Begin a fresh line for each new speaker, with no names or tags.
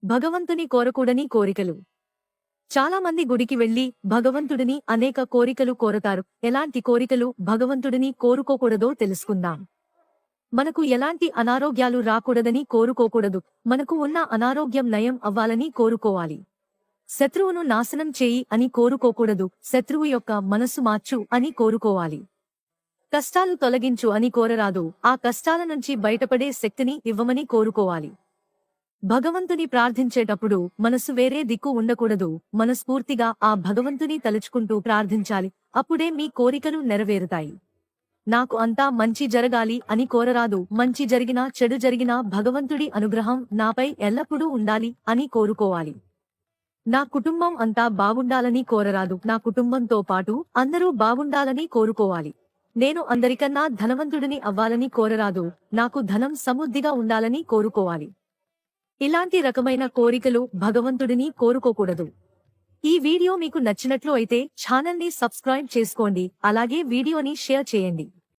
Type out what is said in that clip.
భగవంతుని కోరకూడని కోరికలు. చాలా మంది గుడికి వెళ్లి భగవంతుడిని అనేక కోరికలు కోరతారు. ఎలాంటి కోరికలు భగవంతుడిని కోరుకోకూడదో తెలుసుకుందాం. మనకు ఎలాంటి అనారోగ్యాలు రాకూడదని కోరుకోకూడదు. మనకు ఉన్న అనారోగ్యం నయం అవ్వాలని కోరుకోవాలి. శత్రువును నాశనం చేయి అని కోరుకోకూడదు. శత్రువు యొక్క మనస్సు మార్చు అని కోరుకోవాలి. కష్టాలు తొలగించు అని కోరరాదు. ఆ కష్టాల నుంచి బయటపడే శక్తిని ఇవ్వమని కోరుకోవాలి. భగవంతుని ప్రార్థించేటప్పుడు మనసు వేరే దిక్కు ఉండకూడదు. మనస్ఫూర్తిగా ఆ భగవంతుని తలుచుకుంటూ ప్రార్థించాలి. అప్పుడే మీ కోరికలు నెరవేరుతాయి. నాకు అంతా మంచి జరగాలి అని కోరరాదు. మంచి జరిగినా చెడు జరిగినా భగవంతుడి అనుగ్రహం నాపై ఎల్లప్పుడూ ఉండాలి అని కోరుకోవాలి. నా కుటుంబం అంతా బాగుండాలని కోరరాదు. నా కుటుంబంతో పాటు అందరూ బాగుండాలని కోరుకోవాలి. నేను అందరికన్నా ధనవంతుడిని అవ్వాలని కోరరాదు. నాకు ధనం సమృద్ధిగా ఉండాలని కోరుకోవాలి. ఇలాంటి రకమైన కోరికలు భగవంతుడిని కోరుకోకూడదు. ఈ వీడియో మీకు నచ్చినట్లు అయితే ఛానల్ని సబ్స్క్రైబ్ చేసుకోండి. అలాగే వీడియోని షేర్ చేయండి.